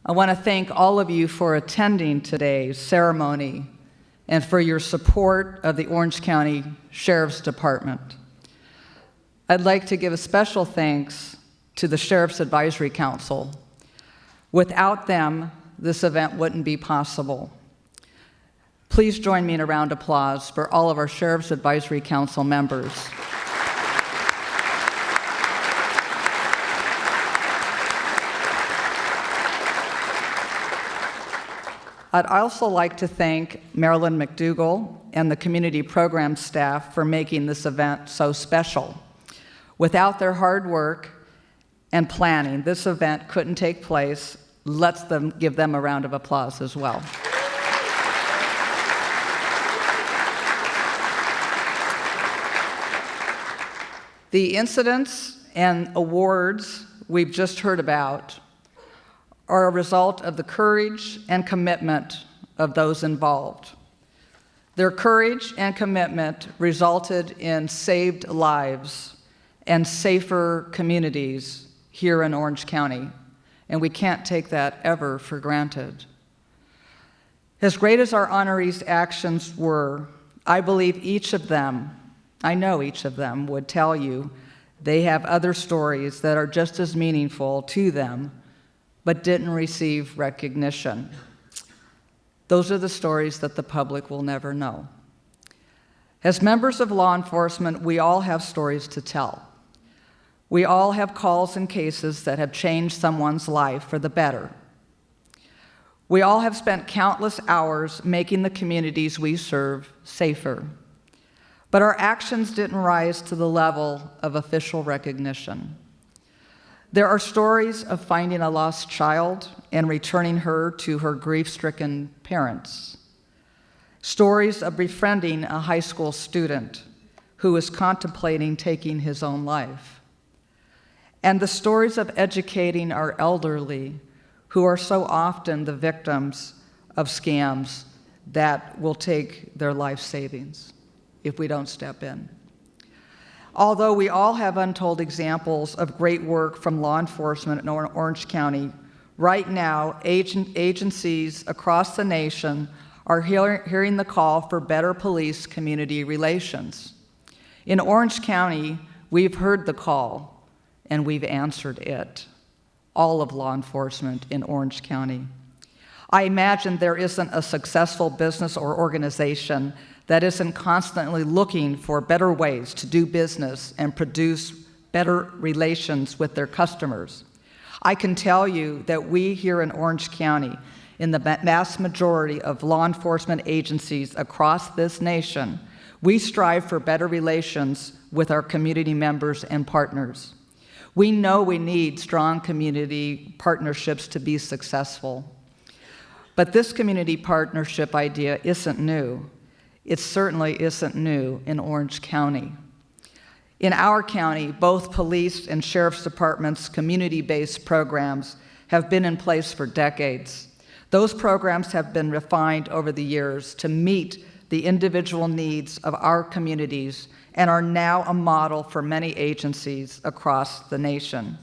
I want to thank all of you for attending today's ceremony and for your support of the Orange County Sheriff's Department. I'd like to give a special thanks to the Sheriff's Advisory Council. Without them, this event wouldn't be possible. Please join me in a round of applause for all of our Sheriff's Advisory Council members. I'd also like to thank Marilyn McDougall and the community program staff for making this event so special. Without their hard work and planning, this event couldn't take place. Let's give them a round of applause as well. The incidents and awards we've just heard about are a result of the courage and commitment of those involved. Their courage and commitment resulted in saved lives and safer communities here in Orange County, and we can't take that ever for granted. As great as our honorees' actions were, I believe I know each of them would tell you they have other stories that are just as meaningful to them, but didn't receive recognition. Those are the stories that the public will never know. As members of law enforcement, we all have stories to tell. We all have calls and cases that have changed someone's life for the better. We all have spent countless hours making the communities we serve safer. But our actions didn't rise to the level of official recognition. There are stories of finding a lost child and returning her to her grief-stricken parents. Stories of befriending a high school student who is contemplating taking his own life. And the stories of educating our elderly who are so often the victims of scams that will take their life savings if we don't step in. Although we all have untold examples of great work from law enforcement in Orange County, right now, agencies across the nation are hearing the call for better police-community relations. In Orange County, we've heard the call, and we've answered it. All of law enforcement in Orange County. I imagine there isn't a successful business or organization that isn't constantly looking for better ways to do business and produce better relations with their customers. I can tell you that we here in Orange County, in the vast majority of law enforcement agencies across this nation, we strive for better relations with our community members and partners. We know we need strong community partnerships to be successful. But this community partnership idea isn't new. It certainly isn't new in Orange County. In our county, both police and sheriff's departments' community-based programs have been in place for decades. Those programs have been refined over the years to meet the individual needs of our communities and are now a model for many agencies across the nation.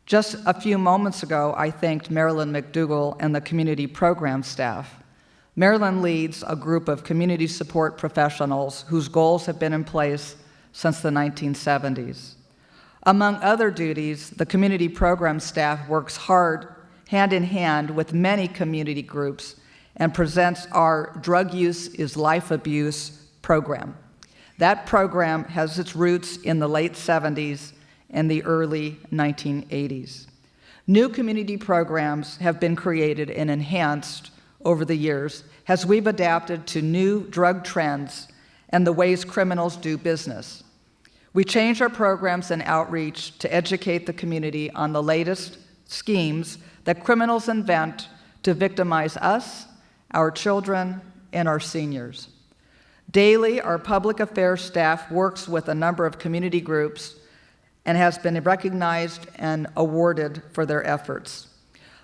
Just a few moments ago, I thanked Marilyn McDougall and the community program staff. Marilyn leads a group of community support professionals whose goals have been in place since the 1970s. Among other duties, the community program staff works hard, hand in hand with many community groups and presents our Drug Use is Life Abuse program. That program has its roots in the late 70s and the early 1980s. New community programs have been created and enhanced over the years as we've adapted to new drug trends and the ways criminals do business. We change our programs and outreach to educate the community on the latest schemes that criminals invent to victimize us, our children, and our seniors. Daily, our public affairs staff works with a number of community groups and has been recognized and awarded for their efforts.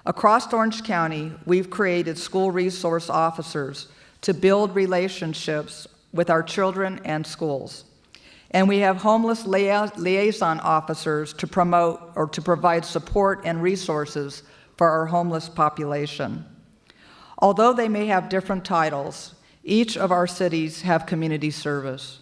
Across Orange County, we've created school resource officers to build relationships with our children and schools. And we have homeless liaison officers to promote or to provide support and resources for our homeless population. Although they may have different titles, each of our cities have community service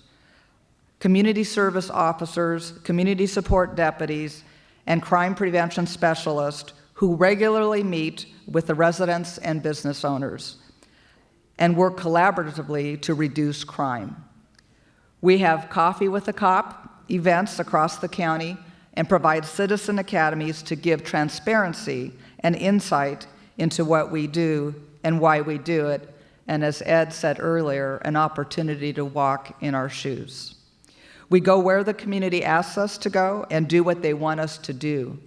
officers, community support deputies, and crime prevention specialists who regularly meet with the residents and business owners and work collaboratively to reduce crime. We have Coffee with a Cop events across the county and provide citizen academies to give transparency and insight into what we do and why we do it, and as Ed said earlier, an opportunity to walk in our shoes. We go where the community asks us to go and do what they want us to do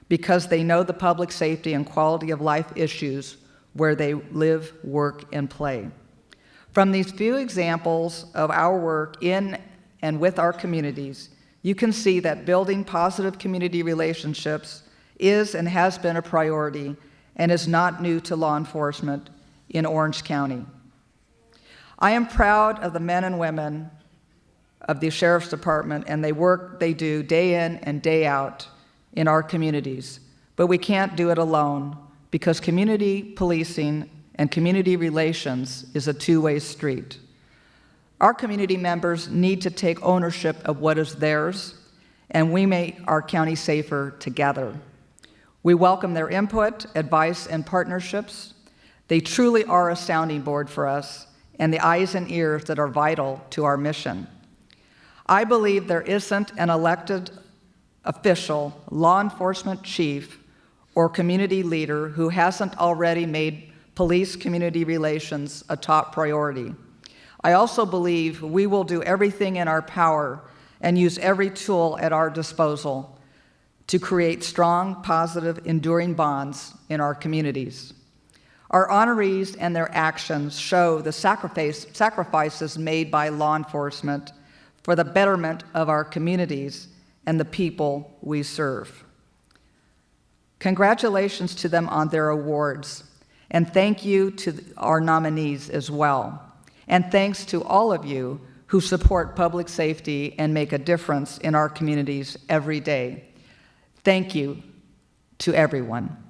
because they know the public safety and quality of life issues where they live, work, and play. From these few examples of our work in and with our communities, you can see that building positive community relationships is and has been a priority and is not new to law enforcement in Orange County. I am proud of the men and women of the Sheriff's Department and the work they do day in and day out in our communities, but we can't do it alone because community policing and community relations is a two-way street. Our community members need to take ownership of what is theirs, and we make our county safer together. We welcome their input, advice, and partnerships. They truly are a sounding board for us and the eyes and ears that are vital to our mission. I believe there isn't an elected official, law enforcement chief, or community leader who hasn't already made police-community relations a top priority. I also believe we will do everything in our power and use every tool at our disposal to create strong, positive, enduring bonds in our communities. Our honorees and their actions show the sacrifices made by law enforcement for the betterment of our communities and the people we serve. Congratulations to them on their awards, and thank you to our nominees as well. And thanks to all of you who support public safety and make a difference in our communities every day. Thank you to everyone.